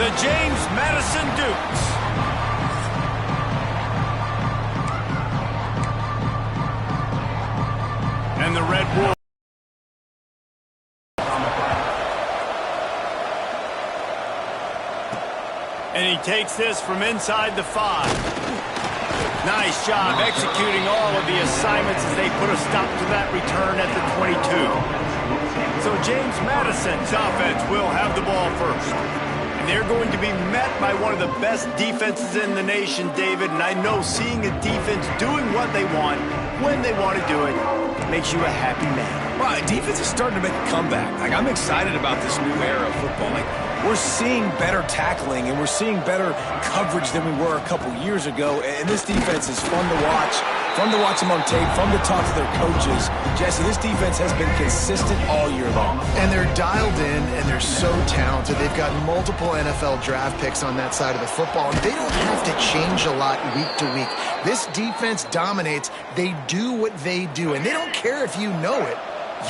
the James Madison Dukes. And the Red Wolves. And he takes this from inside the 5. Nice job executing all of the assignments as they put a stop to that return at the 22. So James Madison's offense will have the ball first. And they're going to be met by one of the best defenses in the nation, David. And I know seeing a defense doing what they want, when they want to do it, makes you a happy man. Right, defense is starting to make a comeback. Like, I'm excited about this new era of football. Like, we're seeing better tackling and we're seeing better coverage than we were a couple years ago. And this defense is fun to watch. Fun to watch them on tape, fun to talk to their coaches. Jesse, this defense has been consistent all year long. And they're dialed in, and they're so talented. They've got multiple NFL draft picks on that side of the football, and they don't have to change a lot week to week. This defense dominates. They do what they do, and they don't care if you know it.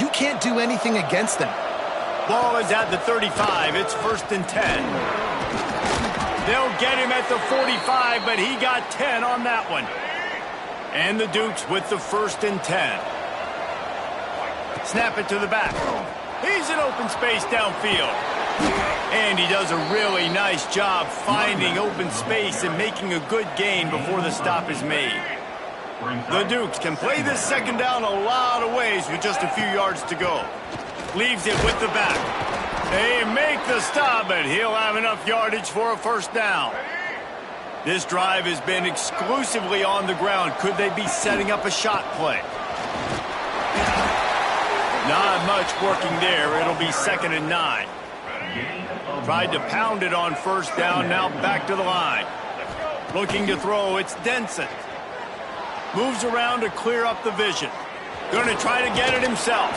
You can't do anything against them. Ball is at the 35. It's 1st and 10. They'll get him at the 45, but he got 10 on that one. And the Dukes with the 1st and 10. Snap it to the back. He's in open space downfield. And he does a really nice job finding open space and making a good gain before the stop is made. The Dukes can play this second down a lot of ways with just a few yards to go. Leaves it with the back. They make the stop, but he'll have enough yardage for a 1st down. This drive has been exclusively on the ground. Could they be setting up a shot play? Not much working there. It'll be 2nd and 9. Tried to pound it on 1st down. Now back to the line. Looking to throw. It's Denson. Moves around to clear up the vision. Going to try to get it himself.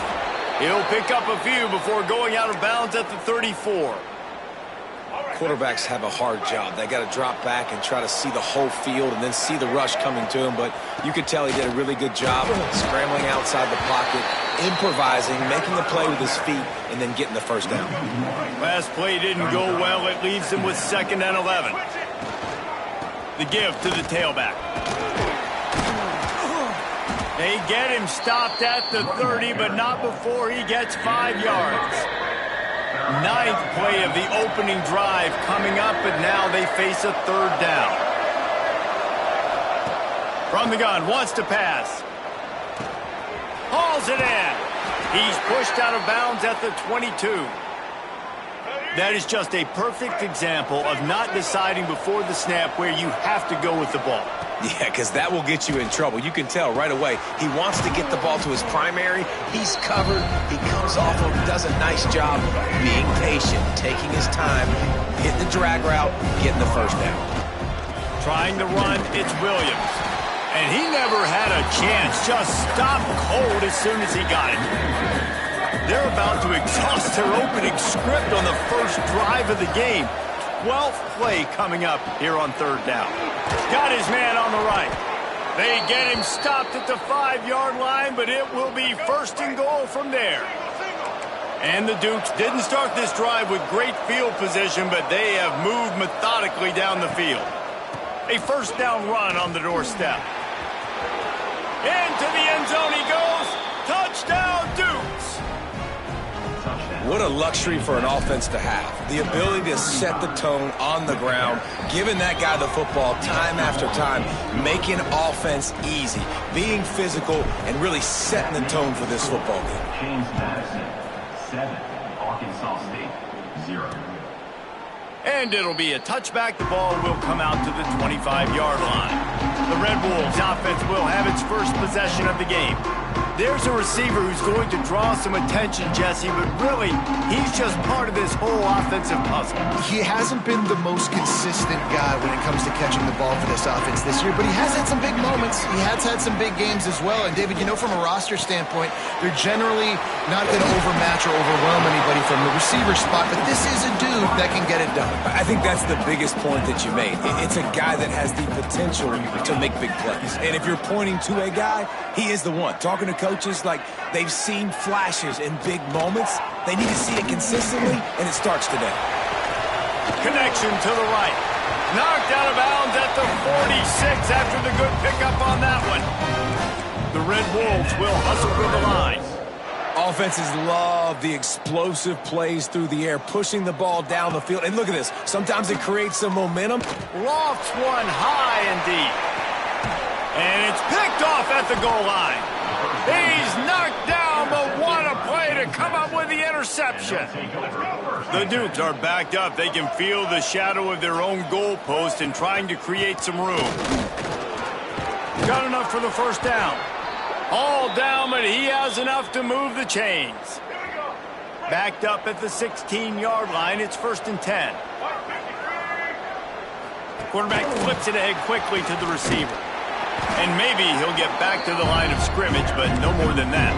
He'll pick up a few before going out of bounds at the 34. Quarterbacks have a hard job. They got to drop back and try to see the whole field and then see the rush coming to him. But you could tell he did a really good job scrambling outside the pocket, improvising, making a play with his feet, and then getting the 1st down. Last play didn't go well. It leaves him with 2nd and 11. The give to the tailback. They get him stopped at the 30, but not before he gets 5 yards. 9th play of the opening drive coming up, but now they face a 3rd down. From the gun, wants to pass. Hauls it in. He's pushed out of bounds at the 22. That is just a perfect example of not deciding before the snap where you have to go with the ball. Yeah, because that will get you in trouble. You can tell right away he wants to get the ball to his primary. He's covered. He comes off of, does a nice job being patient, taking his time, hitting the drag route, getting the 1st down. Trying to run, it's Williams. And he never had a chance. Just stopped cold as soon as he got it. They're about to exhaust their opening script on the first drive of the game. 12th play coming up here on 3rd down. Got his man on the right. They get him stopped at the 5-yard line, but it will be 1st and goal from there. And the Dukes didn't start this drive with great field position, but they have moved methodically down the field. A 1st down run on the doorstep. Into the end zone he goes. Touchdown, Dukes. What a luxury for an offense to have. The ability to set the tone on the ground, giving that guy the football time after time, making offense easy, being physical, and really setting the tone for this football game. James Madison, 7. Arkansas State, 0. And it'll be a touchback. The ball will come out to the 25-yard line. The Red Wolves offense will have its first possession of the game. There's a receiver who's going to draw some attention, Jesse, but really, he's just part of this whole offensive puzzle. He hasn't been the most consistent guy when it comes to catching the ball for this offense this year, but he has had some big moments. He has had some big games as well. And, David, you know, from a roster standpoint, they're generally not going to overmatch or overwhelm anybody from the receiver spot, but this is a dude that can get it done. I think that's the biggest point that you made. It's a guy that has the potential to make big plays. And if you're pointing to a guy, he is the one. Talking to coaches, like, they've seen flashes in big moments. They need to see it consistently, and it starts today. connection to the right. Knocked out of bounds at the 46 after the good pickup on that one. The Red Wolves will hustle for the line. Offenses love the explosive plays through the air, pushing the ball down the field. And look at this. Sometimes it creates some momentum. Lofts one high and deep. And it's picked off at the goal line. He's knocked down, but what a play to come up with the interception. The Dukes are backed up. They can feel the shadow of their own goalpost and trying to create some room. Got enough for the first down. All down, but he has enough to move the chains. Backed up at the 16-yard line. It's 1st and 10. Quarterback flips it ahead quickly to the receiver. And maybe he'll get back to the line of scrimmage, but no more than that.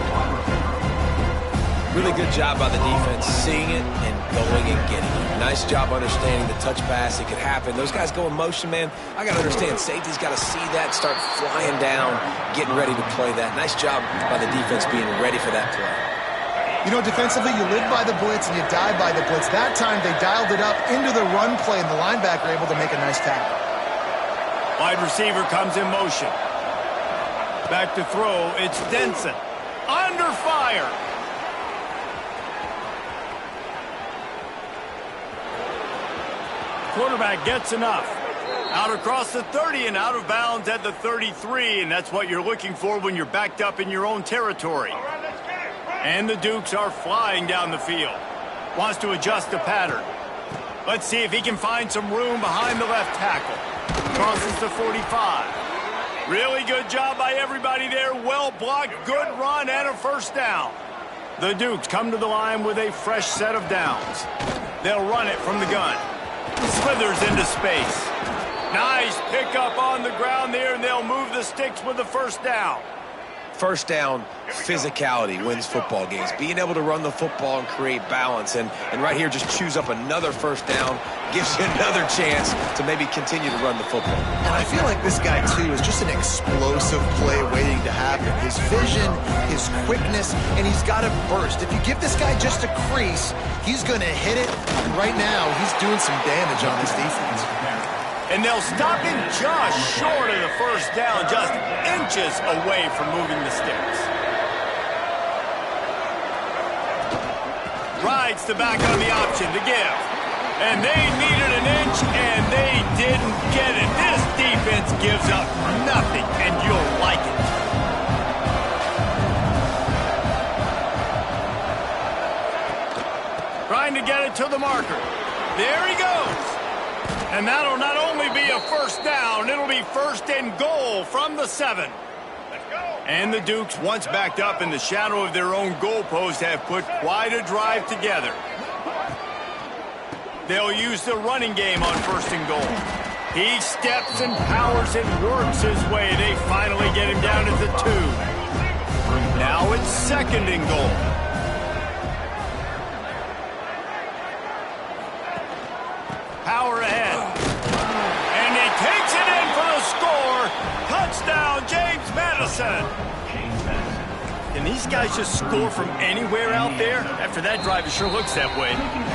Really good job by the defense, seeing it and going and getting it. Nice job understanding the touch pass. It could happen. Those guys go in motion, man. I got to understand, safety's got to see that, start flying down, getting ready to play that. Nice job by the defense being ready for that play. You know, defensively, you live by the blitz and you die by the blitz. That time, they dialed it up into the run play, and the linebacker able to make a nice tackle. Wide receiver comes in motion. Back to throw. It's Denson. Under fire. Quarterback gets enough. Out across the 30 and out of bounds at the 33, and that's what you're looking for when you're backed up in your own territory. And the Dukes are flying down the field. Wants to adjust the pattern. Let's see if he can find some room behind the left tackle. Crosses the 45. Really good job by everybody there. Well blocked, good run, and a first down. The Dukes come to the line with a fresh set of downs. They'll run it from the gun. Slithers into space. Nice pickup on the ground there, and they'll move the sticks with the first down. First down, physicality wins football games. Being able to run the football and create balance. And right here, just choose up another first down. Gives you another chance to maybe continue to run the football. And I feel like this guy, too, is just an explosive play waiting to happen. His vision, his quickness, and he's got a burst. If you give this guy just a crease, he's going to hit it. And right now, he's doing some damage on this defense. And they'll stop him just short of the first down, just inches away from moving the sticks. Rides the back on the option to give. And they needed an inch, and they didn't get it. This defense gives up nothing, and you'll like it. Trying to get it to the marker. There he goes. And that'll not only be a first down, it'll be 1st and goal from the 7. And the Dukes, once backed up in the shadow of their own goalpost, have put quite a drive together. They'll use the running game on 1st and goal. He steps and powers and works his way. They finally get him down at the 2. Now it's 2nd and goal. Power ahead. And he takes it in for the score. Touchdown, James Madison. Can these guys just score from anywhere out there? After that drive, it sure looks that way.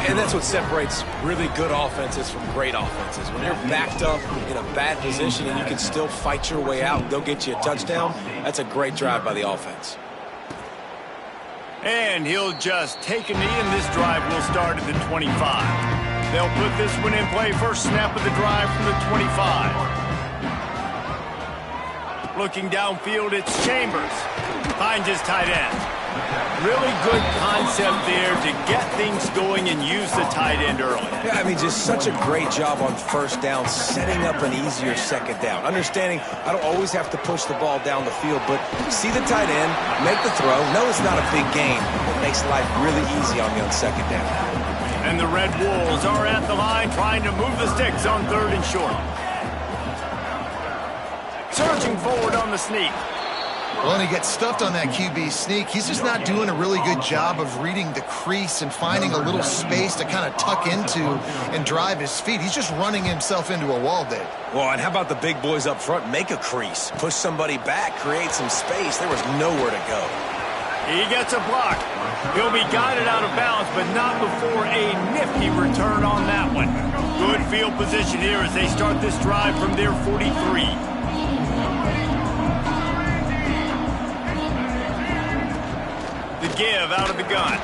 And that's what separates really good offenses from great offenses. When you're backed up in a bad position and you can still fight your way out and go get you a touchdown, that's a great drive by the offense. And he'll just take a knee, and this drive will start at the 25. They'll put this one in play. First snap of the drive from the 25. Looking downfield, it's Chambers. Finds his tight end. Really good concept there to get things going and use the tight end early. Yeah, I mean, just such a great job on first down, setting up an easier second down. Understanding I don't always have to push the ball down the field, but see the tight end, make the throw. No, it's not a big game. It makes life really easy on me on second down. And the Red Wolves are at the line trying to move the sticks on 3rd and short. Surging forward on the sneak. Well, and he gets stuffed on that QB sneak. He's just not doing a really good job of reading the crease and finding a little space to kind of tuck into and drive his feet. He's just running himself into a wall, Dave. Well, and how about the big boys up front? Make a crease. Push somebody back. Create some space. There was nowhere to go. He gets a block. He'll be guided out of bounds, but not before a nifty return on that one. field position here as they start this drive from their 43. The give out of the gun.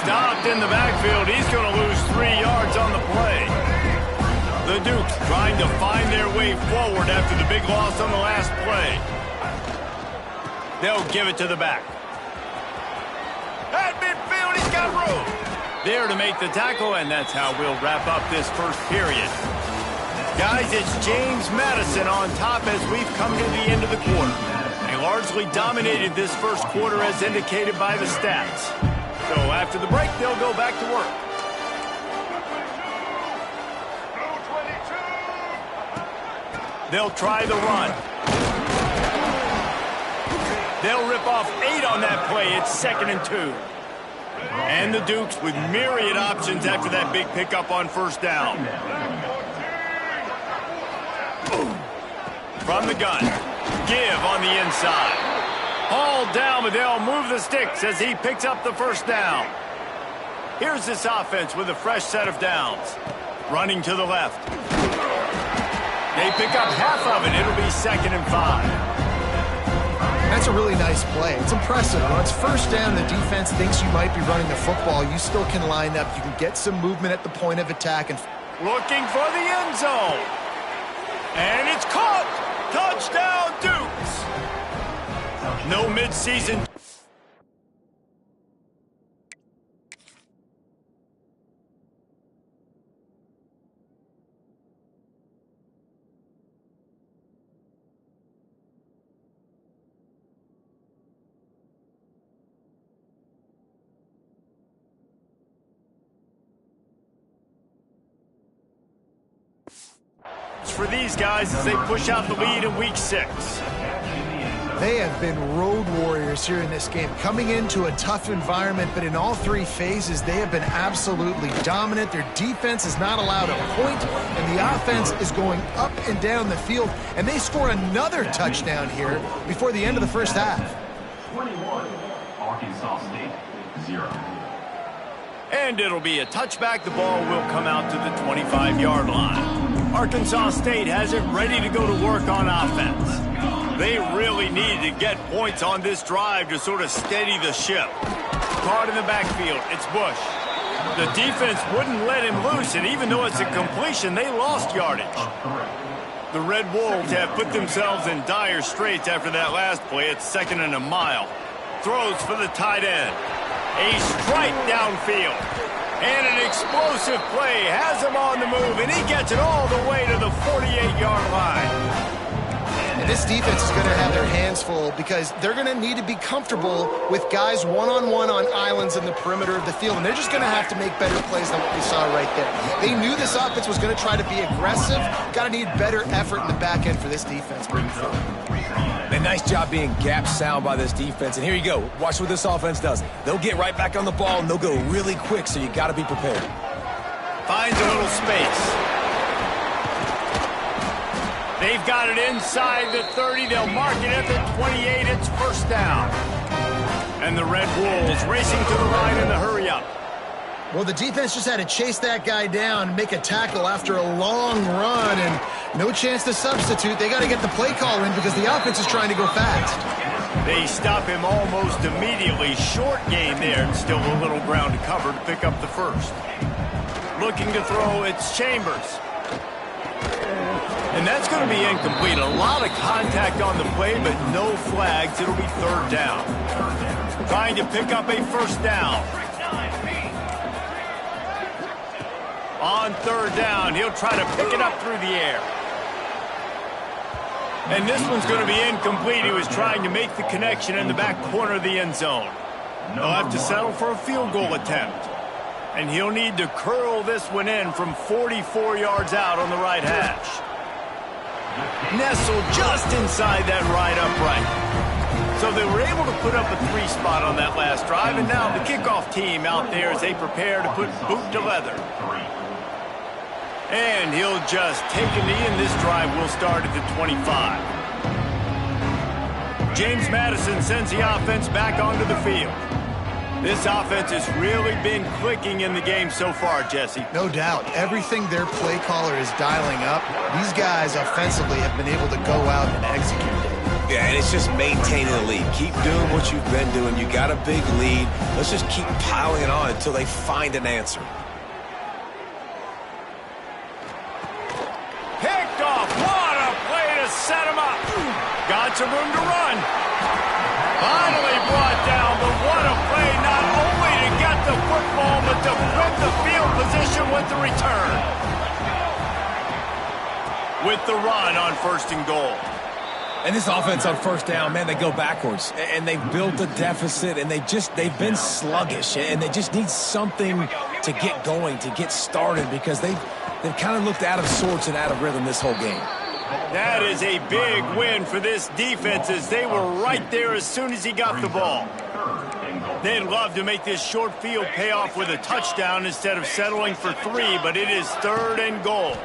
Stopped in the backfield. He's going to lose 3 yards on the play. The Dukes trying to find their way forward after the big loss on the last play. They'll give it to the back. At midfield, he's got room. There to make the tackle, and that's how we'll wrap up this first period. Guys, it's James Madison on top as we've come to the end of the quarter. They largely dominated this first quarter as indicated by the stats. So after the break, they'll go back to work. They'll try the run. They'll rip off 8 on that play. It's 2nd and 2. And the Dukes with myriad options after that big pickup on first down. From the gun. Give on the inside. Hauled down, but they'll move the sticks as he picks up the first down. Here's this offense with a fresh set of downs. Running to the left. They pick up half of it. It'll be 2nd and 5. That's a really nice play. It's impressive. When it's first down, the defense thinks you might be running the football. You still can line up. You can get some movement at the point of attack. And looking for the end zone. And it's caught. Touchdown, Dukes. No midseason. For these guys as they push out the lead in week 6. They have been road warriors here in this game, coming into a tough environment, but in all 3 phases, they have been absolutely dominant. Their defense is not allowed a point, and the offense is going up and down the field, and they score another touchdown here before the end of the first half. 21, Arkansas State, 0. And it'll be a touchback. The ball will come out to the 25-yard line. Arkansas State has it ready to go to work on offense. They really need to get points on this drive to sort of steady the ship. Caught in the backfield, it's Bush. The defense wouldn't let him loose, and even though it's a completion, they lost yardage. The Red Wolves have put themselves in dire straits after that last play. It's 2nd and a mile. Throws for the tight end. A strike downfield. And an explosive play has him on the move, and he gets it all the way to the 48-yard line. And this defense is going to have their hands full because they're going to need to be comfortable with guys one-on-one on islands in the perimeter of the field, and they're just going to have to make better plays than what we saw right there. They knew this offense was going to try to be aggressive. Got to need better effort in the back end for this defense moving forward. And nice job being gap sound by this defense. And here you go. Watch what this offense does. They'll get right back on the ball, and they'll go really quick, so you got to be prepared. Finds a little space. They've got it inside the 30. They'll mark it at the 28. It's first down. And the Red Wolves racing to the line in the hurry-up. Well, the defense just had to chase that guy down and make a tackle after a long run, and no chance to substitute. They got to get the play call in because the offense is trying to go fast. They stop him almost immediately. Short gain there, and still a little ground to cover to pick up the first. Looking to throw, it's Chambers. And that's going to be incomplete. A lot of contact on the play, but no flags. It'll be 3rd down. Trying to pick up a first down. On 3rd down, he'll try to pick it up through the air. And this one's going to be incomplete. He was trying to make the connection in the back corner of the end zone. They'll have to settle for a field goal attempt. And he'll need to curl this one in from 44 yards out on the right hash. Nestled just inside that right upright. So they were able to put up a 3 spot on that last drive, and now the kickoff team out there as they prepare to put boot to leather. And he'll just take a knee, and this drive will start at the 25. James Madison sends the offense back onto the field. This offense has really been clicking in the game so far, Jesse. No doubt. Everything their play caller is dialing up, these guys offensively have been able to go out and execute it. Yeah, and it's just maintaining the lead. Keep doing what you've been doing. You got a big lead. Let's just keep piling it on until they find an answer. Picked off. What a play to set him up. Got some room to run. Finally brought down, but what a play, not only to get the football, but to flip the field position with the return. With the run on 1st and goal. And this offense on 1st down, man, they go backwards. And they've built a deficit, and they've been sluggish. And they just need something to get going, to get started, because they've kind of looked out of sorts and out of rhythm this whole game. That is a big win for this defense, as they were right there as soon as he got the ball. They'd love to make this short field pay off with a touchdown instead of settling for 3, but it is 3rd and goal.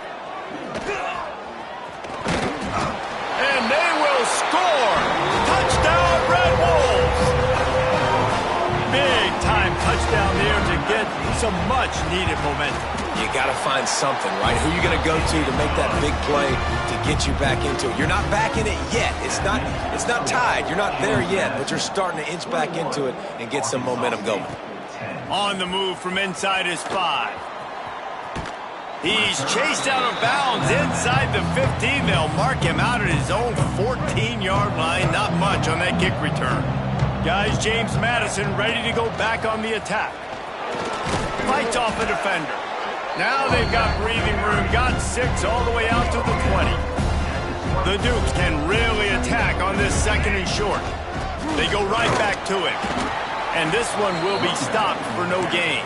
And they will score! Touchdown, Red Wolves! Big time touchdown there to get some much-needed momentum. You got to find something, right? Who are you going to go to make that big play to get you back into it? You're not back in it yet. It's not tied. You're not there yet, but you're starting to inch back into it and get some momentum going. On the move from inside his 5. He's chased out of bounds inside the 15. They'll mark him out at his own 14-yard line. Not much on that kick return. Guys, James Madison ready to go back on the attack. Fights off a defender. Now they've got breathing room. Got 6 all the way out to the 20. The Dukes can really attack on this 2nd and short. They go right back to it. And this one will be stopped for no gain.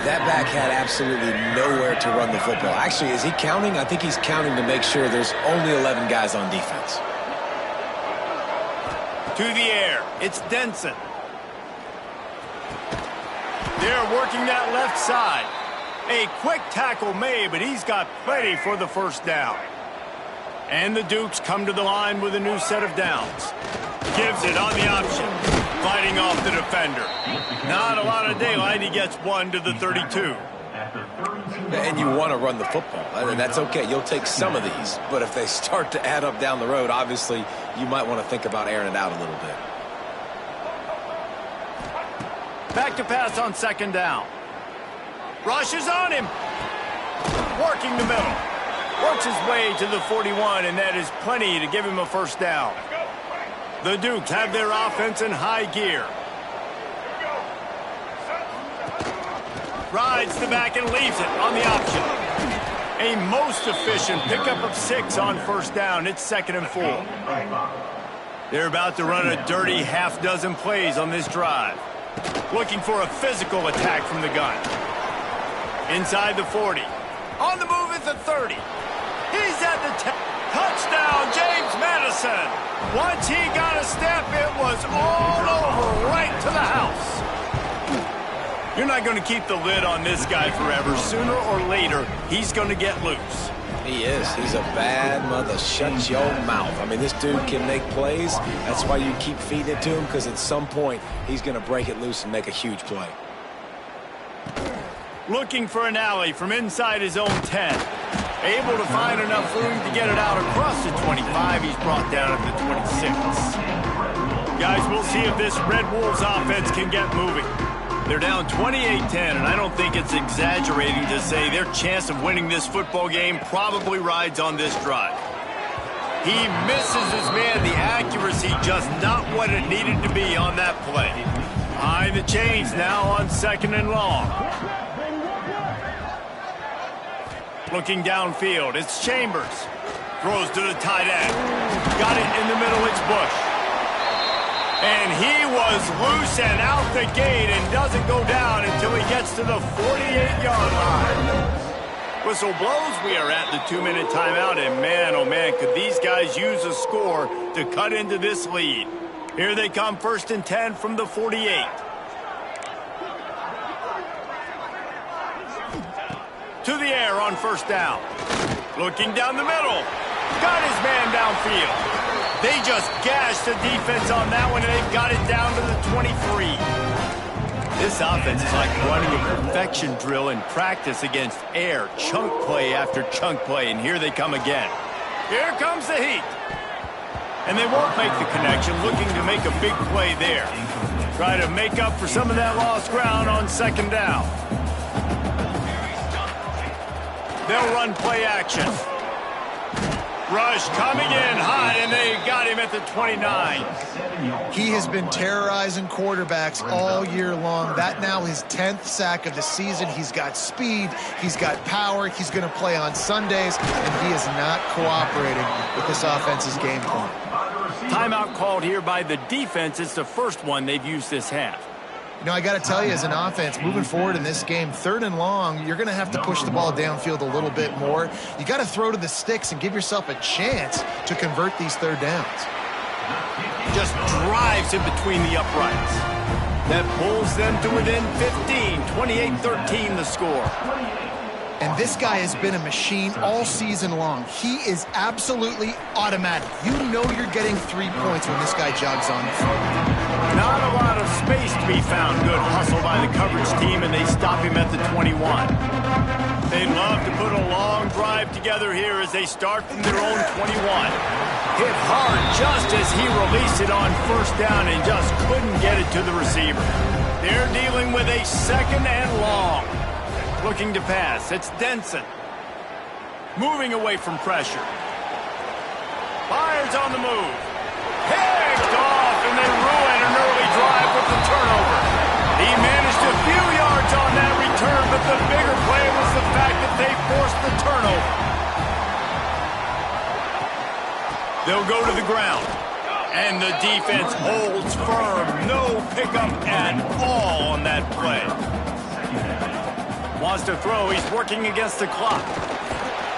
That back had absolutely nowhere to run the football. Actually, is he counting? I think he's counting to make sure there's only 11 guys on defense. To the air. It's Denson. They're working that left side. A quick tackle made, but he's got plenty for the 1st down. And the Dukes come to the line with a new set of downs. Gives it on the option. Fighting off the defender. Not a lot of daylight. He gets 1 to the 32. And you want to run the football. That's okay. You'll take some of these. But if they start to add up down the road, obviously, you might want to think about airing it out a little bit. Back to pass on 2nd down. Rushes on him. Working the middle. Works his way to the 41, and that is plenty to give him a 1st down. The Dukes have their offense in high gear. Rides the back and leaves it on the option. A most efficient pickup of 6 on 1st down. It's 2nd and 4. They're about to run a dirty half-dozen plays on this drive. Looking for a physical attack from the gun. Inside the 40. On the move at the 30. He's at the 10. Touchdown, James Madison. Once he got a step, it was all over right to the house. You're not going to keep the lid on this guy forever. Sooner or later, he's going to get loose. He is. He's a bad mother. Shut your mouth. I mean, this dude can make plays. That's why you keep feeding it to him, because at some point, he's going to break it loose and make a huge play. Looking for an alley from inside his own 10. Able to find enough room to get it out across the 25. He's brought down at the 26. Guys, we'll see if this Red Wolves offense can get moving. They're down 28-10, and I don't think it's exaggerating to say their chance of winning this football game probably rides on this drive. He misses his man. The accuracy just not what it needed to be on that play. Behind the chains now on 2nd and long. Looking downfield, it's Chambers. Throws to the tight end. Got it in the middle, it's Bush. And he was loose and out the gate and doesn't go down until he gets to the 48-yard line. Whistle blows, we are at the 2-minute timeout, and man, oh man, could these guys use a score to cut into this lead. Here they come, 1st and 10 from the 48. To the air on 1st down. Looking down the middle. Got his man downfield. They just gashed the defense on that one, and they've got it down to the 23. This offense is like running a perfection drill in practice against air. Chunk play after chunk play, and here they come again. Here comes the heat. And they won't make the connection, looking to make a big play there. Try to make up for some of that lost ground on second down. They'll run play action. Rush coming in high, and they got him at the 29. He has been terrorizing quarterbacks all year long. That now his 10th sack of the season. He's got speed. He's got power. He's going to play on Sundays, and he is not cooperating with this offense's game plan. Timeout called here by the defense. It's the first one they've used this half. You know, I got to tell you, as an offense, moving forward in this game, 3rd and long, you're going to have to push the ball downfield a little bit more. You got to throw to the sticks and give yourself a chance to convert these 3rd downs. Just drives in between the uprights. That pulls them to within 15, 28-13 the score. And this guy has been a machine all season long. He is absolutely automatic. You know you're getting 3 points when this guy jogs on the field. Not a lot of space to be found. Good hustle by the coverage team, and they stop him at the 21. They'd love to put a long drive together here as they start from their own 21. Hit hard just as he released it on 1st down and just couldn't get it to the receiver. They're dealing with a 2nd and long. Looking to pass. It's Denson. Moving away from pressure. Fires on the move. Picked off, and they ruin an early drive with the turnover. He managed a few yards on that return, but the bigger play was the fact that they forced the turnover. They'll go to the ground. And the defense holds firm. No pickup at all on that play. Wants to throw. He's working against the clock.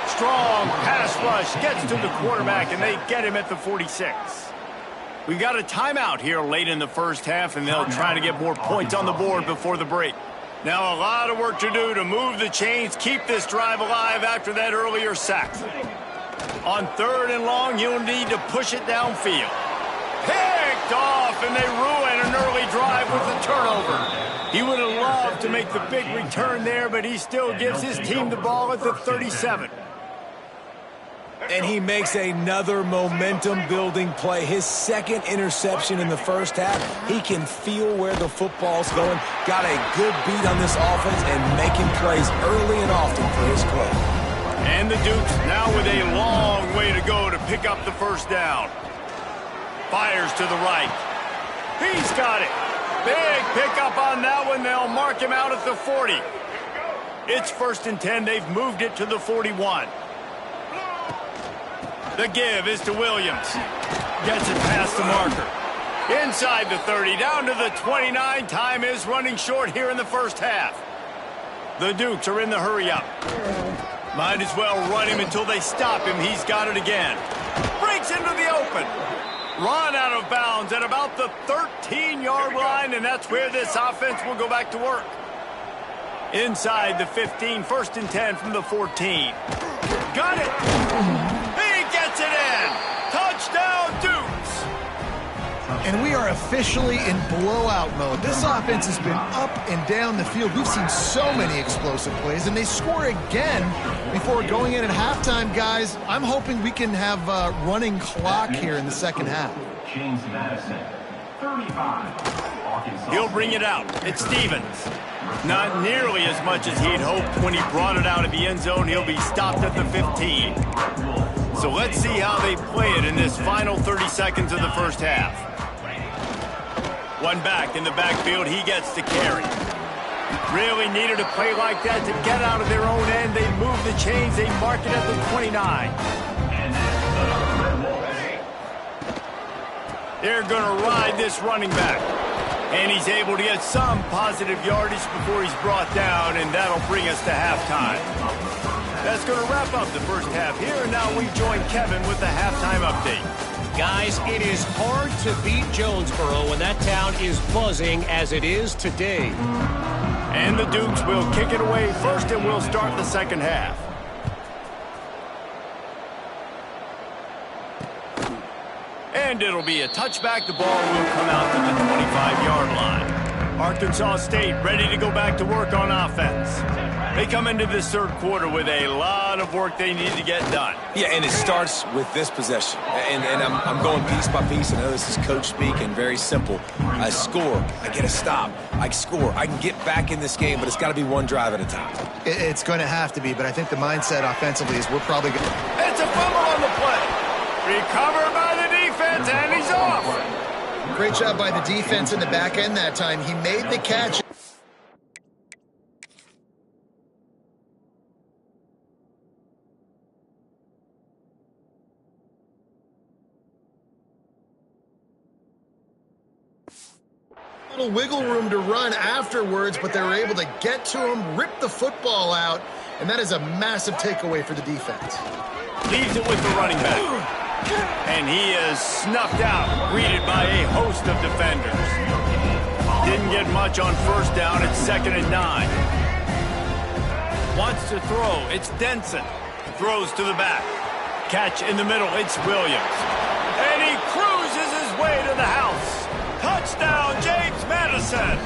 Strong pass rush gets to the quarterback, and they get him at the 46. We got a timeout here late in the first half, and they'll try to get more points on the board before the break. Now a lot of work to do to move the chains, keep this drive alive after that earlier sack. On 3rd and long, you'll need to push it downfield. Picked off, and they ruin an early drive with the turnover. He would have loved to make the big return there, but he still gives his team the ball at the 37. And he makes another momentum-building play. His 2nd interception in the first half. He can feel where the football's going. Got a good beat on this offense and making plays early and often for his club. And the Dukes now with a long way to go to pick up the 1st down. Fires to the right. He's got it. Big pickup on that one. They'll mark him out at the 40. It's 1st and 10. They've moved it to the 41. The give is to Williams. Gets it past the marker. Inside the 30, down to the 29. Time is running short here in the first half. The Dukes are in the hurry-up. Might as well run him until they stop him. He's got it again. Breaks into the open. Run out of bounds at about the 13-yard line, and that's where this offense will go back to work. Inside the 15, 1st and 10 from the 14. Got it. He gets it in. Touchdown, Dukes. And we are officially in blowout mode. This offense has been up and down the field. We've seen so many explosive plays, and they score again before going in at halftime, guys. I'm hoping we can have a running clock here in the second half. James Madison, 35. He'll bring it out. It's Stevens. Not nearly as much as he'd hoped when he brought it out of the end zone. He'll be stopped at the 15. So let's see how they play it in this final 30 seconds of the first half. One back in the backfield. He gets the carry. Really needed a play like that to get out of their own end. They move the chains. They mark it at the 29. They're going to ride this running back. And he's able to get some positive yardage before he's brought down, and that'll bring us to halftime. That's going to wrap up the first half here, and now we join Kevin with the halftime update. Guys, it is hard to beat Jonesboro when that town is buzzing as it is today. And the Dukes will kick it away first, and we'll start the second half. And it'll be a touchback. The ball will come out to the 25-yard line. Arkansas State ready to go back to work on offense. They come into this third quarter with a lot of work they need to get done. Yeah, and it starts with this possession. And I'm going piece by piece. I know this is coach speak and very simple. I score. I get a stop. I score. I can get back in this game, but it's got to be one drive at a time. It's going to have to be, but I think the mindset offensively is we're probably going to... It's a fumble on the play. Recovered by the defense, and he's off. Great job by the defense in the back end that time. He made the catch. Little wiggle room to run afterwards, but they were able to get to him, rip the football out, and that is a massive takeaway for the defense. Leaves it with the running back. And he is snuffed out, greeted by a host of defenders. Didn't get much on first down. It's 2nd and 9. Wants to throw. It's Denson. Throws to the back. Catch in the middle. It's Williams. And he cruises his way to the house. Touchdown, James Madison.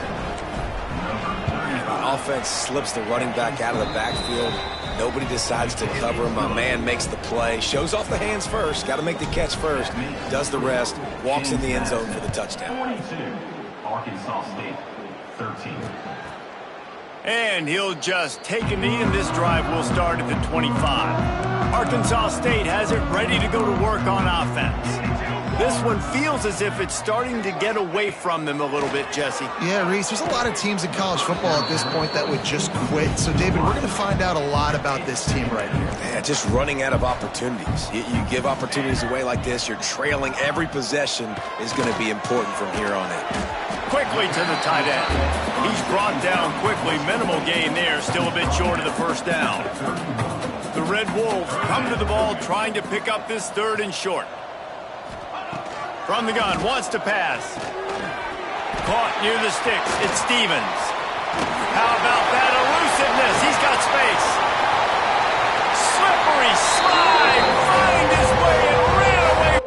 Offense slips the running back out of the backfield. Nobody decides to cover him. My man makes the play. Shows off the hands first. Got to make the catch first. Does the rest. Walks in the end zone for the touchdown. 22, Arkansas State, 13. And he'll just take a knee, and this drive will start at the 25. Arkansas State has it ready to go to work on offense. This one feels as if it's starting to get away from them a little bit, Jesse. Yeah, Reese, there's a lot of teams in college football at this point that would just quit. So, David, we're going to find out a lot about this team right here. Yeah, just running out of opportunities. You give opportunities away like this, you're trailing. Every possession is going to be important from here on in. Quickly to the tight end. He's brought down quickly. Minimal gain there. Still a bit short of the first down. The Red Wolves come to the ball trying to pick up this 3rd and short. From the gun, wants to pass. Caught near the sticks. It's Stevens. How about that elusiveness? He's got space. Slippery slide. Find his way and ran away.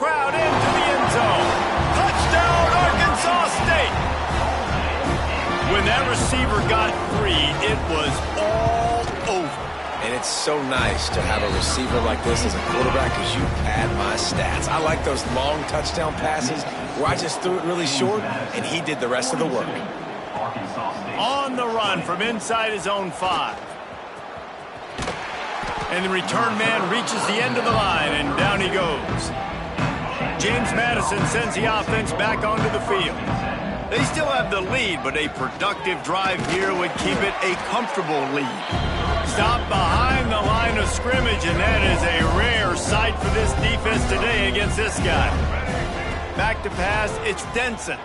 Crowd into the end zone. Touchdown, Arkansas State. When that receiver got 3, it was all over. And it's so nice to have a receiver like this as a quarterback because you pad my stats. I like those long touchdown passes where I just threw it really short and he did the rest of the work. On the run from inside his own 5. And the return man reaches the end of the line, and down he goes. James Madison sends the offense back onto the field. They still have the lead, but a productive drive here would keep it a comfortable lead. Stop behind the line of scrimmage, and that is a rare sight for this defense today against this guy. Back to pass, it's Denson.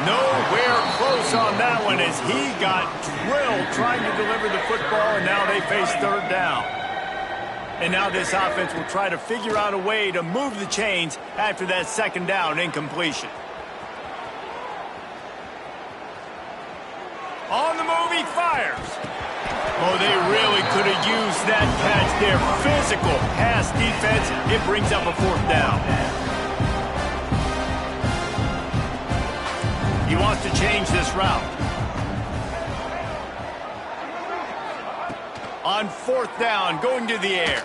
Nowhere close on that one as he got drilled trying to deliver the football, and now they face 3rd down. And now this offense will try to figure out a way to move the chains after that 2nd down incompletion. On the move, he fires. Oh, they really could have used that catch there. Physical pass defense. It brings up a 4th down. He wants to change this route. On 4th down, going to the air.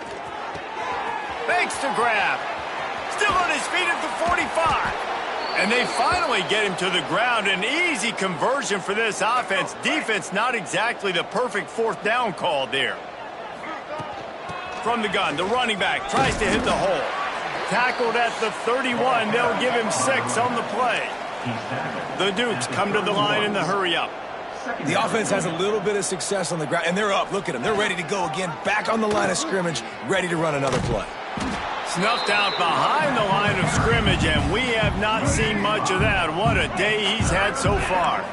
Fakes to grab. Still on his feet at the 45. And they finally get him to the ground. An easy conversion for this offense. Defense not exactly the perfect 4th down call there. From the gun, the running back tries to hit the hole. Tackled at the 31. They'll give him 6 on the play. The Dukes come to the line in the hurry-up. The offense has a little bit of success on the ground, and they're up. Look at them. They're ready to go again. Back on the line of scrimmage, ready to run another play. Snuffed out behind the line of scrimmage, and we have not seen much of that. What a day he's had so far.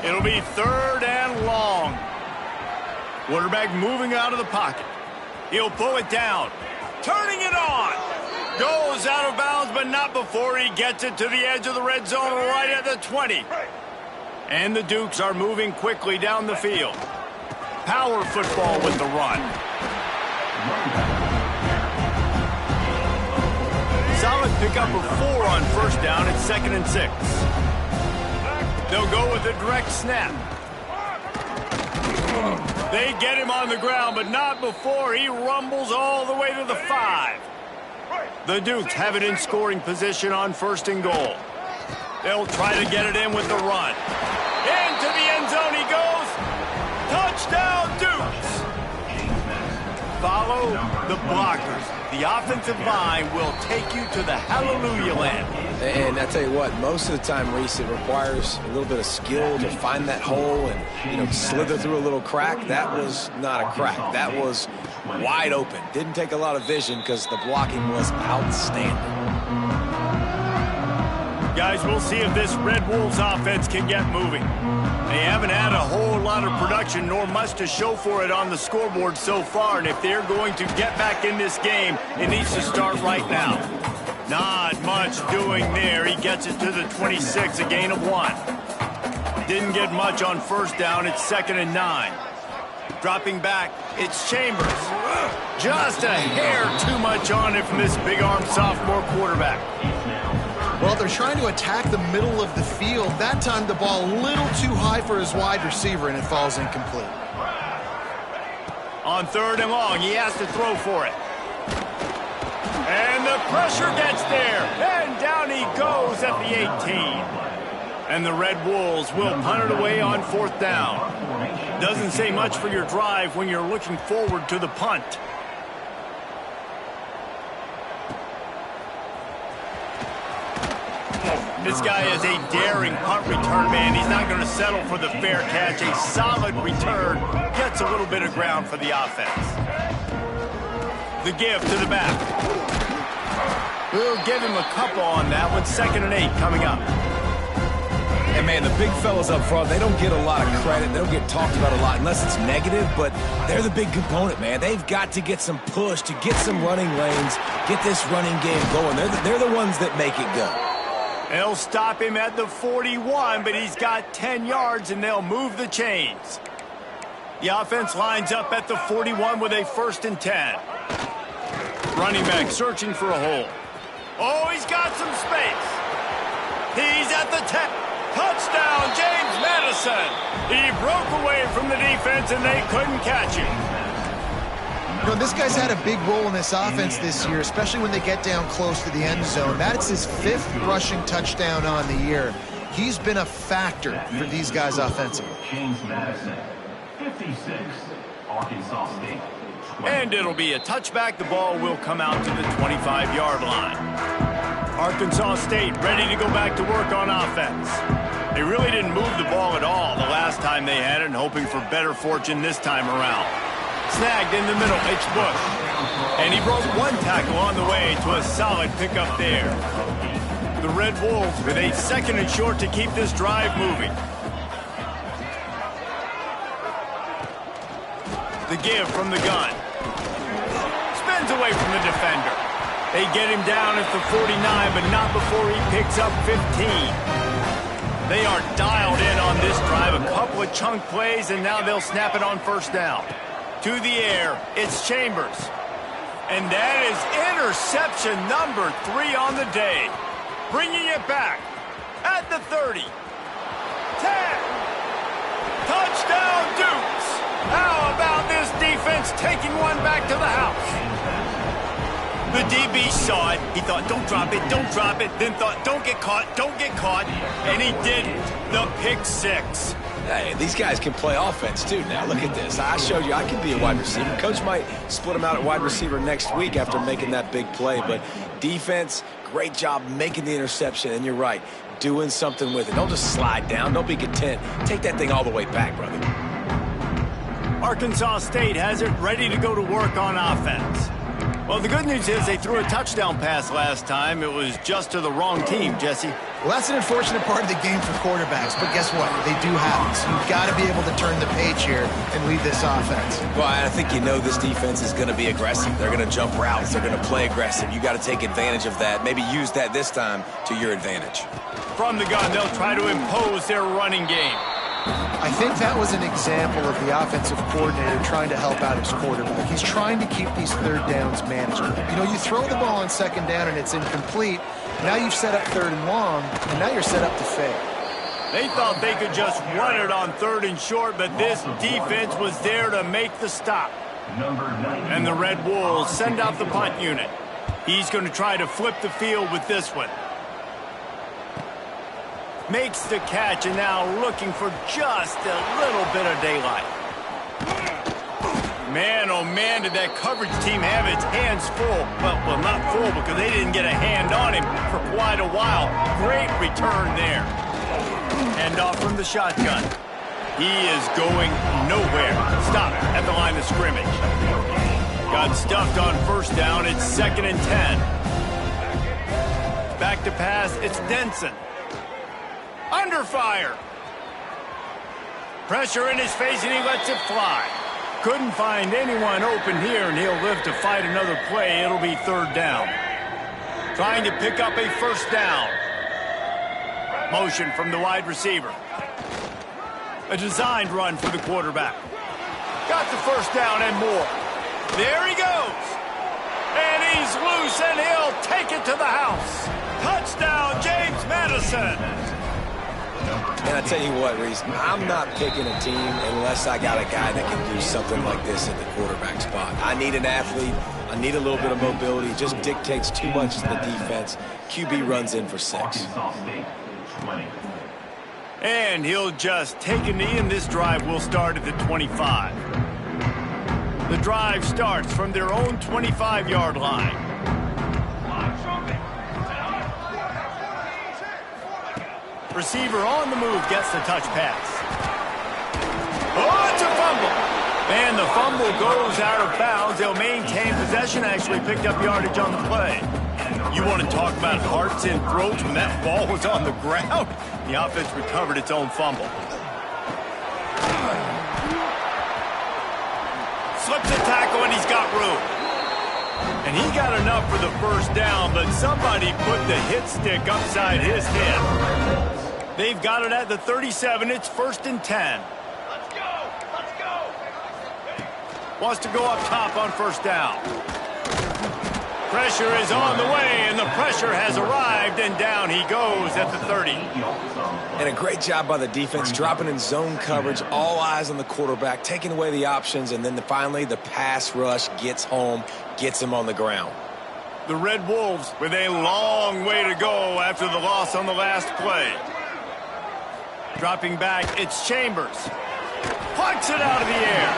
It'll be 3rd and long. Quarterback moving out of the pocket. He'll pull it down. Turning it on. Goes out of bounds, but not before he gets it to the edge of the red zone right at the 20. And the Dukes are moving quickly down the field. Power football with the run. Solid pickup of 4 on first down. It's 2nd and 6. They'll go with a direct snap. They get him on the ground, but not before he rumbles all the way to the 5. The Dukes have it in scoring position on 1st and goal. They'll try to get it in with the run. Into the end zone he goes. Touchdown, Dukes! Follow the blockers. The offensive line will take you to the hallelujah land. And I tell you what, most of the time, Reese, it requires a little bit of skill to find that hole and, slither through a little crack. That was not a crack. That was wide open. Didn't take a lot of vision because the blocking was outstanding. Guys, we'll see if this Red Wolves offense can get moving. They haven't had a whole lot of production, nor much to show for it on the scoreboard so far. And if they're going to get back in this game, it needs to start right now. Not much doing there. He gets it to the 26, a gain of 1. Didn't get much on first down. It's 2nd and 9. Dropping back, it's Chambers. Just a hair too much on it from this big-armed sophomore quarterback. Well, they're trying to attack the middle of the field. That time the ball a little too high for his wide receiver, and it falls incomplete. On 3rd and long, he has to throw for it. And the pressure gets there. And down he goes at the 18. And the Red Wolves will punt it away on 4th down. Doesn't say much for your drive when you're looking forward to the punt. This guy is a daring punt return man. He's not going to settle for the fair catch. A solid return. Gets a little bit of ground for the offense. The give to the back. We'll give him a couple on that one. 2nd and 8 coming up. And, man, the big fellas up front, they don't get a lot of credit. They don't get talked about a lot unless it's negative, but they're the big component, man. They've got to get some push, to get some running lanes, get this running game going. They're the ones that make it go. They'll stop him at the 41, but he's got 10 yards, and they'll move the chains. The offense lines up at the 41 with a 1st and 10. Running back searching for a hole. Oh, he's got some space. He's at the 10. Touchdown, James Madison. He broke away from the defense, and they couldn't catch him. This guy's had a big role in this offense this year, especially when they get down close to the end zone. That's his 5th rushing touchdown on the year. He's been a factor for these guys offensively. James Madison, 56, Arkansas State. 20. And it'll be a touchback. The ball will come out to the 25-yard line. Arkansas State ready to go back to work on offense. They really didn't move the ball at all the last time they had it, and hoping for better fortune this time around. Snagged in the middle, it's Bush. And he broke one tackle on the way to a solid pickup there. The Red Wolves with a 2nd and short to keep this drive moving. The give from the gun. Spins away from the defender. They get him down at the 49, but not before he picks up 15. They are dialed in on this drive. A couple of chunk plays, and now they'll snap it on 1st down. To the air, it's Chambers. And that is interception number 3 on the day. Bringing it back at the 30. 10. Touchdown, Dukes. How about this defense taking one back to the house? The DB saw it. He thought, don't drop it, don't drop it. Then thought, don't get caught, don't get caught. And he didn't. The pick 6. Hey, these guys can play offense, too. Now, look at this. I showed you I can be a wide receiver. Coach might split him out at wide receiver next week after making that big play. But defense, great job making the interception. And you're right, doing something with it. Don't just slide down. Don't be content. Take that thing all the way back, brother. Arkansas State has it ready to go to work on offense. Well, the good news is they threw a touchdown pass last time. It was just to the wrong team, Jesse. Well, that's an unfortunate part of the game for quarterbacks, but guess what? They do happen. So you've got to be able to turn the page here and lead this offense. Well, I think you know this defense is going to be aggressive. They're going to jump routes. They're going to play aggressive. You got to take advantage of that. Maybe use that this time to your advantage. From the gun, they'll try to impose their running game. I think that was an example of the offensive coordinator trying to help out his quarterback. He's trying to keep these third downs manageable. You know, you throw the ball on second down and it's incomplete. Now you've set up third and long, and now you're set up to fail. They thought they could just run it on third and short, but this defense was there to make the stop. And the Red Wolves send out the punt unit. He's going to try to flip the field with this one. Makes the catch, and now looking for just a little bit of daylight. Man, oh man, did that coverage team have its hands full. Well, not full because they didn't get a hand on him for quite a while. Great return there. Hand off from the shotgun. He is going nowhere. Stop at the line of scrimmage. Got stuffed on first down. It's 2nd and 10. Back to pass. It's Denson. Under fire. Pressure in his face, and he lets it fly. Couldn't find anyone open here, and he'll live to fight another play. It'll be 3rd down. Trying to pick up a first down. Motion from the wide receiver. A designed run for the quarterback. Got the first down and more. There he goes. And he's loose, and he'll take it to the house. Touchdown, James Madison. And I tell you what, Reese, I'm not picking a team unless I got a guy that can do something like this at the quarterback spot. I need an athlete. I need a little bit of mobility. It just dictates too much to the defense. QB runs in for 6. And he'll just take a knee, and this drive will start at the 25. The drive starts from their own 25-yard line. Receiver on the move gets the touch pass. Oh, it's a fumble. And the fumble goes out of bounds. They'll maintain possession, actually picked up yardage on the play. You want to talk about hearts and throats when that ball was on the ground? The offense recovered its own fumble. Slips a tackle, and he's got room. And he got enough for the first down, but somebody put the hit stick upside his head. They've got it at the 37. It's 1st and 10. Let's go! Let's go! Wants to go up top on first down. Pressure is on the way, and the pressure has arrived, and down he goes at the 30. And a great job by the defense, dropping in zone coverage, all eyes on the quarterback, taking away the options, and then finally the pass rush gets home, gets him on the ground. The Red Wolves with a long way to go after the loss on the last play. Dropping back, it's Chambers. Punts it out of the air.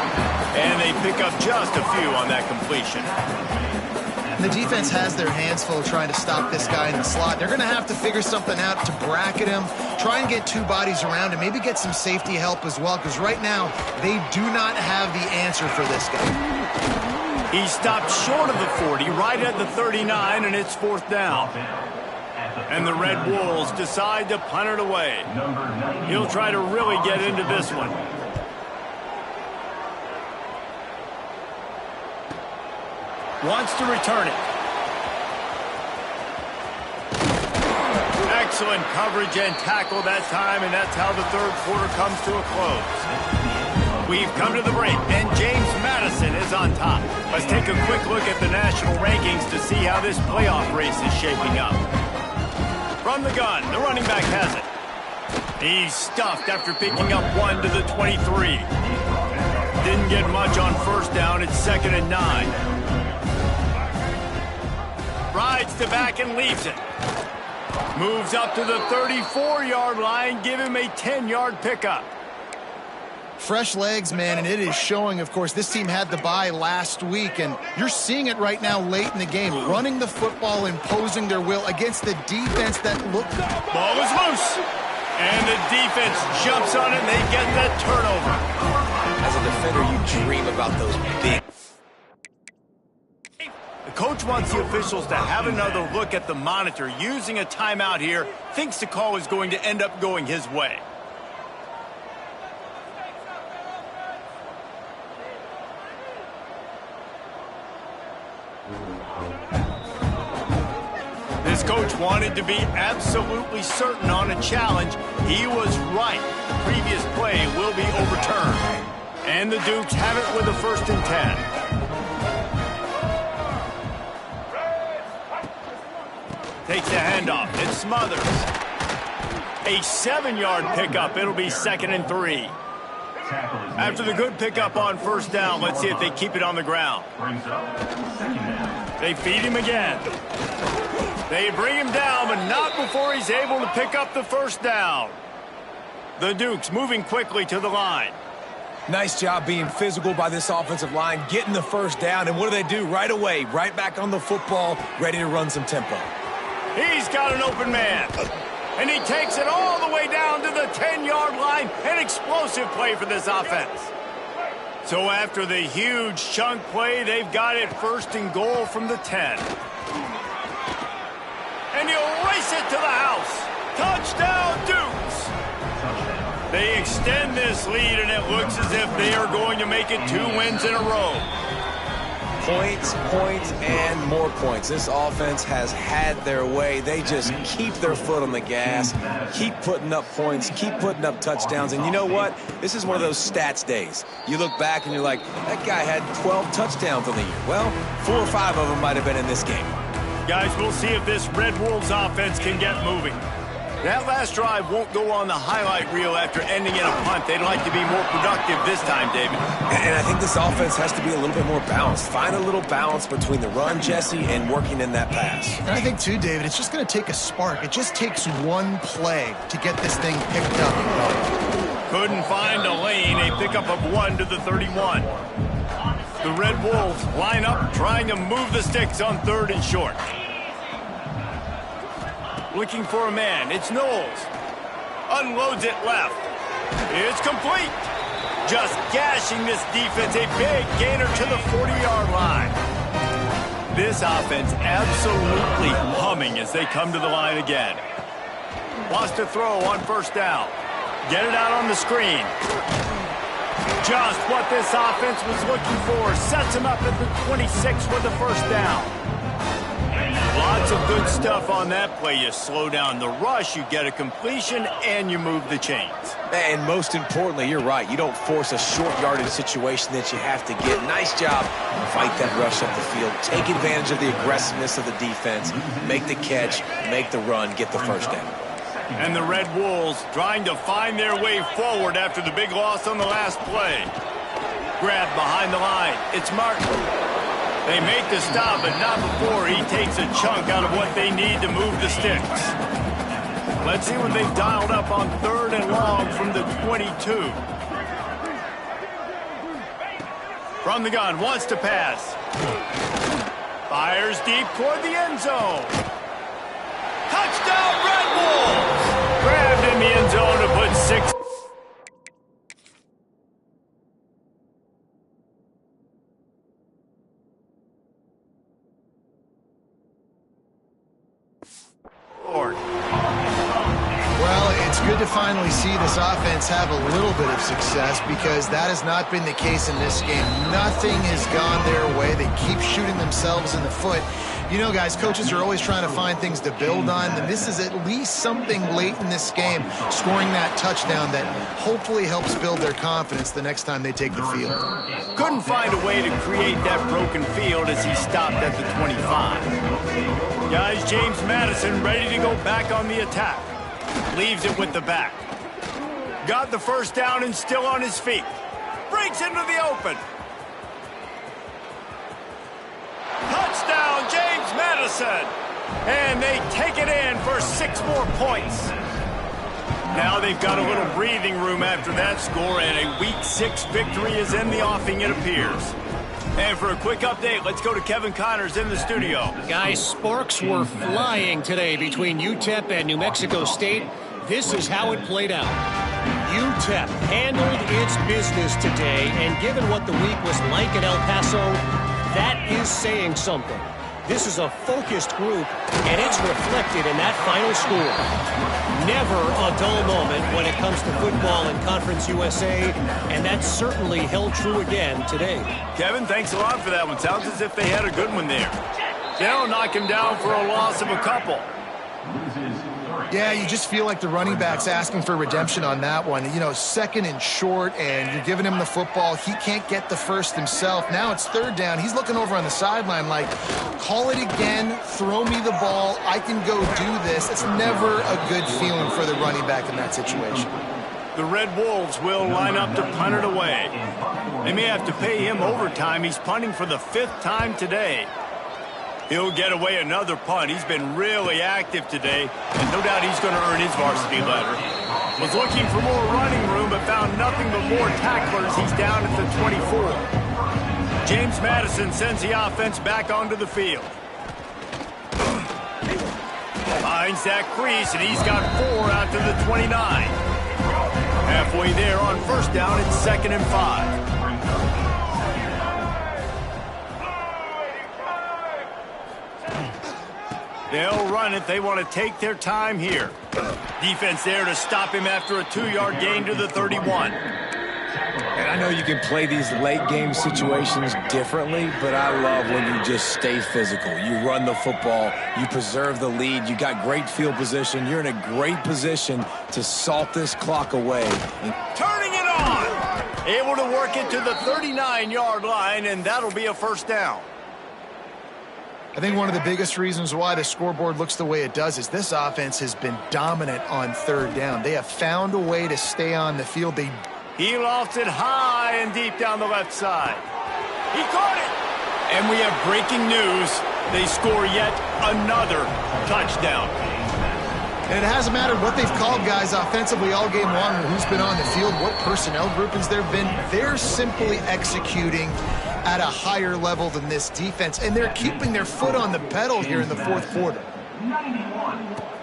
And they pick up just a few on that completion. The defense has their hands full trying to stop this guy in the slot. They're going to have to figure something out to bracket him, try and get 2 bodies around him, maybe get some safety help as well, because right now they do not have the answer for this guy. He stopped short of the 40, right at the 39, and it's 4th down. And the Red Wolves decide to punt it away. He'll try to really get into this one. Wants to return it. Excellent coverage and tackle that time, and that's how the 3rd quarter comes to a close. We've come to the break, and James Madison is on top. Let's take a quick look at the national rankings to see how this playoff race is shaping up. From the gun, the running back has it. He's stuffed after picking up 1 to the 23. Didn't get much on first down. It's 2nd and 9. Rides to back and leaves it. Moves up to the 34-yard line. Give him a 10-yard pickup. Fresh legs, man, and it is showing, of course. This team had the bye last week, and you're seeing it right now late in the game. Running the football, imposing their will against the defense that looked... Ball is loose. And the defense jumps on it, and they get that turnover. As a defender, you dream about those big... The coach wants the officials to have another look at the monitor. Using a timeout here, thinks the call is going to end up going his way. This coach wanted to be absolutely certain on a challenge. He was right. The previous play will be overturned. And the Dukes have it with a 1st and 10. Takes the handoff. It smothers. A 7-yard pickup. It'll be 2nd and 3. After the good pickup on 1st down, let's see if they keep it on the ground. They feed him again. They bring him down, but not before he's able to pick up the 1st down. The Dukes moving quickly to the line. Nice job being physical by this offensive line, getting the 1st down, and what do? Right away, right back on the football, ready to run some tempo. He's got an open man. And he takes it all the way down to the 10-yard line. An explosive play for this offense. So after the huge chunk play, they've got it 1st and goal from the 10. And he'll race it to the house. Touchdown, Dukes. They extend this lead, and it looks as if they are going to make it 2 wins in a row. Points, points, and more points. This offense has had their way. They just keep their foot on the gas, keep putting up points, keep putting up touchdowns. And you know what? This is one of those stats days. You look back and you're like, that guy had 12 touchdowns on the year. Well, 4 or 5 of them might have been in this game. Guys, we'll see if this Red Wolves offense can get moving. That last drive won't go on the highlight reel after ending in a punt. They'd like to be more productive this time, David. And I think this offense has to be a little bit more balanced. Find a little balance between the run, Jesse, and working in that pass. And I think, too, David, it's just going to take a spark. It just takes one play to get this thing picked up and going. Couldn't find a lane. A pickup of 1 to the 31. The Red Wolves line up, trying to move the sticks on 3rd and short. Looking for a man. It's Knowles. Unloads it left. It's complete. Just gashing this defense. A big gainer to the 40-yard line. This offense absolutely humming as they come to the line again. Lost a throw on 1st down. Get it out on the screen. Just what this offense was looking for. Sets him up at the 26 with the 1st down. Lots of good stuff on that play. You slow down the rush, you get a completion, and you move the chains. And most importantly, you're right. You don't force a short yardage situation that you have to get. Nice job. Fight that rush up the field. Take advantage of the aggressiveness of the defense. Make the catch, make the run, get the 1st down. And the Red Wolves trying to find their way forward after the big loss on the last play. Grab behind the line. It's Martin. They make the stop, but not before he takes a chunk out of what they need to move the sticks. Let's see what they've dialed up on 3rd and long from the 22. From the gun, wants to pass. Fires deep toward the end zone. Touchdown, Red Wolves! Grabbed in the end zone to put 6. Well, it's good to finally see this offense have a little bit of success because that has not been the case in this game. Nothing has gone their way. They keep shooting themselves in the foot. You know, guys, coaches are always trying to find things to build on, and this is at least something late in this game, scoring that touchdown that hopefully helps build their confidence the next time they take the field. Couldn't find a way to create that broken field as he stopped at the 25. Guys, James Madison ready to go back on the attack. Leaves it with the back. Got the 1st down and still on his feet. Breaks into the open. Touchdown, James Madison. And they take it in for 6 more points. Now they've got a little breathing room after that score, and a Week 6 victory is in the offing, it appears. And for a quick update, let's go to Kevin Connors in the studio. Guys, sparks were flying today between UTEP and New Mexico State. This is how it played out. UTEP handled its business today, and given what the week was like at El Paso, that is saying something. This is a focused group, and it's reflected in that final score. Never a dull moment when it comes to football in Conference USA, and that certainly held true again today. Kevin, thanks a lot for that one. Sounds as if they had a good one there. They'll knock him down for a loss of a couple. Yeah, you just feel like the running back's asking for redemption on that one. You know, second and short, and you're giving him the football. He can't get the first himself. Now it's third down. He's looking over on the sideline like, call it again, throw me the ball, I can go do this. It's never a good feeling for the running back in that situation. The Red Wolves will line up to punt it away. They may have to pay him overtime. He's punting for the 5th time today. He'll get away another punt. He's been really active today, and no doubt he's going to earn his varsity letter. Was looking for more running room, but found nothing but more tacklers. He's down at the 24. James Madison sends the offense back onto the field. Finds that crease, and he's got 4 out to the 29. Halfway there on first down, it's 2nd and 5. They'll run it. They want to take their time here. Defense there to stop him after a 2-yard gain to the 31. And I know you can play these late game situations differently, but I love when you just stay physical. You run the football, you preserve the lead, you got great field position, you're in a great position to salt this clock away. Turning it on! Able to work it to the 39-yard line, and that'll be a first down. I think one of the biggest reasons why the scoreboard looks the way it does is this offense has been dominant on third down. They have found a way to stay on the field. He lofts it high and deep down the left side. He caught it! And we have breaking news. They score yet another touchdown. And it hasn't mattered what they've called guys offensively all game long, who's been on the field, what personnel groupings there have been. They're simply executing at a higher level than this defense, and they're keeping their foot on the pedal here in the fourth quarter. 91,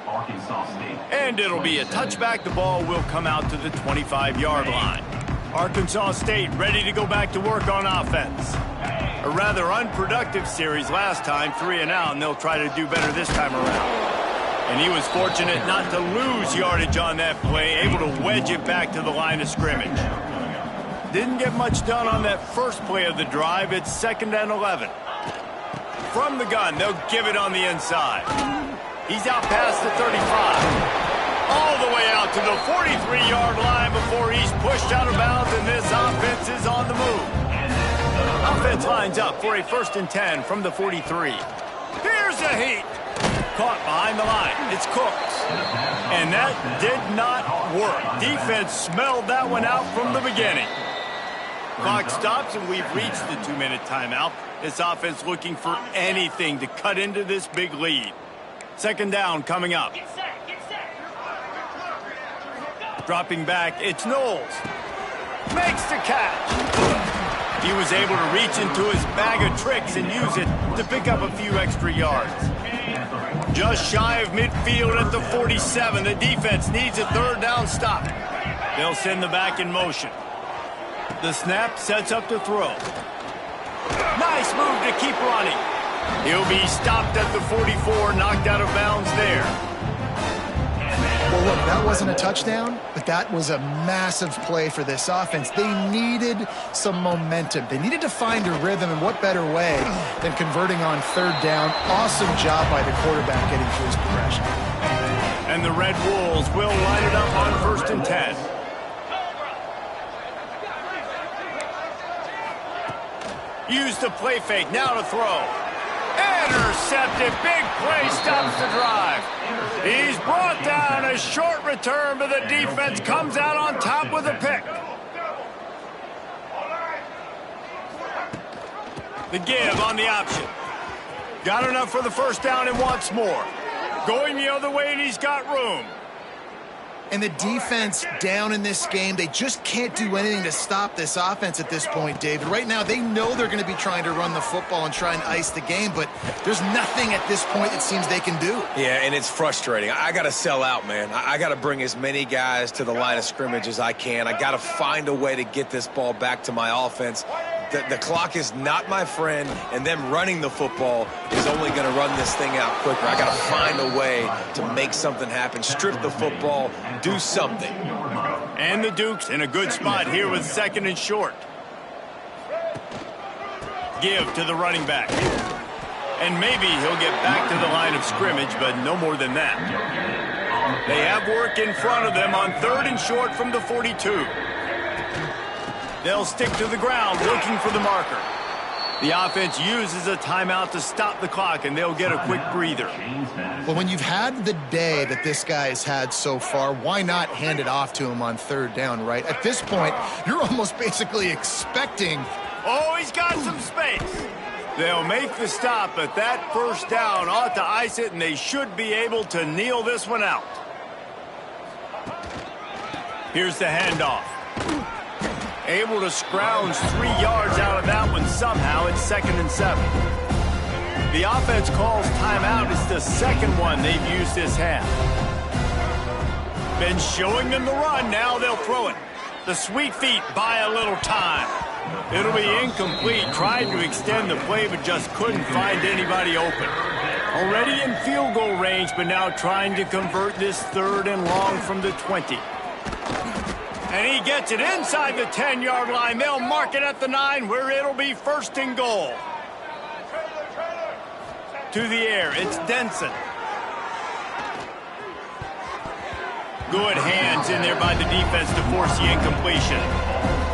Arkansas State. And it'll be a touchback. The ball will come out to the 25-yard line. Arkansas State ready to go back to work on offense. A rather unproductive series last time, 3 and out, and they'll try to do better this time around. And he was fortunate not to lose yardage on that play, able to wedge it back to the line of scrimmage. Didn't get much done on that first play of the drive. It's 2nd and 11. From the gun, they'll give it on the inside. He's out past the 35. All the way out to the 43-yard line before he's pushed out of bounds, and this offense is on the move. Offense lines up for a 1st and 10 from the 43. Here's a heat. Caught behind the line. It's Cooks. And that did not work. Defense smelled that one out from the beginning. Clock stops, and we've reached the 2-minute timeout. This offense looking for anything to cut into this big lead. 2nd down coming up. Dropping back, it's Knowles. Makes the catch. He was able to reach into his bag of tricks and use it to pick up a few extra yards. Just shy of midfield at the 47. The defense needs a 3rd down stop. They'll send the back in motion. The snap sets up to throw. Nice move to keep running. He'll be stopped at the 44, knocked out of bounds there. Well, look, that wasn't a touchdown, but that was a massive play for this offense. They needed some momentum. They needed to find a rhythm, and what better way than converting on 3rd down. Awesome job by the quarterback getting through his progression. And the Red Wolves will line it up on 1st and 10. Use the play fake, now to throw. Intercepted, big play, stops the drive. He's brought down, a short return, but the defense comes out on top with a pick. The give on the option. Got enough for the 1st down and wants more. Going the other way, and he's got room. And the defense down in this game, they just can't do anything to stop this offense at this point, David. Right now, they know they're going to be trying to run the football and try and ice the game, but there's nothing at this point it seems they can do. Yeah, and it's frustrating. I got to sell out, man. I got to bring as many guys to the line of scrimmage as I can. I got to find a way to get this ball back to my offense. The clock is not my friend, and them running the football is only going to run this thing out quicker. I got to find a way to make something happen, strip the football, do something. And the Dukes in a good spot here with 2nd and short. Give to the running back. And maybe he'll get back to the line of scrimmage, but no more than that. They have work in front of them on 3rd and short from the 42. They'll stick to the ground looking for the marker. The offense uses a timeout to stop the clock, and they'll get a quick breather. Well, when you've had the day that this guy has had so far, why not hand it off to him on 3rd down, right? At this point, you're almost basically expecting... Oh, he's got some space. They'll make the stop, but that 1st down ought to ice it, and they should be able to kneel this one out. Here's the handoff. Able to scrounge 3 yards out of that one somehow. It's 2nd and 7. The offense calls timeout. It's the 2nd one they've used this half. Been showing them the run. Now they'll throw it. The sweet feet buy a little time. It'll be incomplete. Tried to extend the play, but just couldn't find anybody open. Already in field goal range, but now trying to convert this 3rd and long from the 20. And he gets it inside the 10-yard line. They'll mark it at the 9, where it'll be 1st and goal. To the air, it's Denson. Good hands in there by the defense to force the incompletion.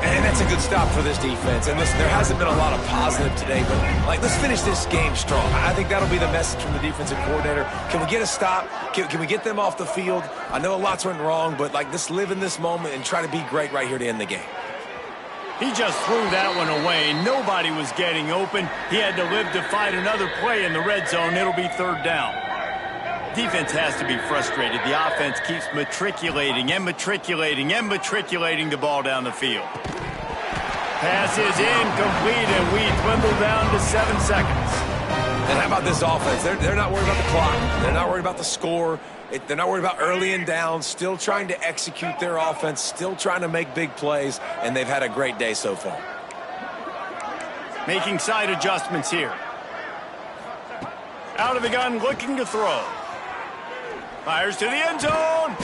And that's a good stop for this defense. And listen, there hasn't been a lot of positive today, but let's finish this game strong. I think that'll be the message from the defensive coordinator. Can we get a stop? Can we get them off the field? I know a lot's went wrong, but let's live in this moment and try to be great right here to end the game. He just threw that one away. Nobody was getting open. He had to live to fight another play in the red zone. It'll be 3rd down. Defense has to be frustrated. The offense keeps matriculating and matriculating and matriculating the ball down the field. Pass is incomplete, and we dwindle down to 7 seconds. And how about this offense? They're not worried about the clock. They're not worried about the score. They're not worried about early and down. Still trying to execute their offense. Still trying to make big plays, and they've had a great day so far. Making side adjustments here. Out of the gun, looking to throw. Fires to the end zone.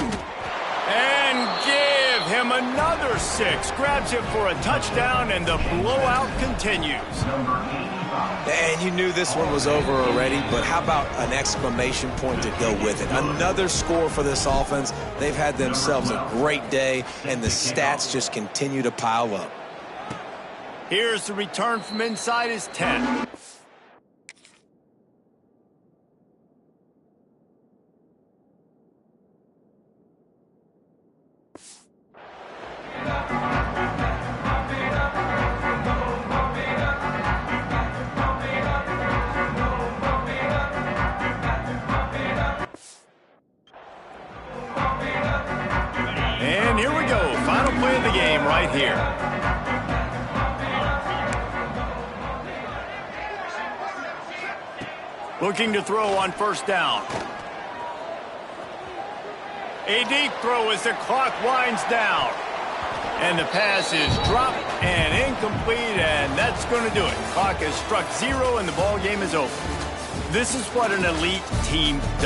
And give him another 6. Grabs it for a touchdown, and the blowout continues. And you knew this one was over already, but how about an exclamation point to go with it? Another score for this offense. They've had themselves a great day, and the stats just continue to pile up. Here's the return from inside his 10. And here we go. Final play of the game right here. Looking to throw on 1st down. A deep throw as the clock winds down. And the pass is dropped and incomplete, and that's going to do it. Clock has struck 0, and the ball game is over. This is what an elite team does.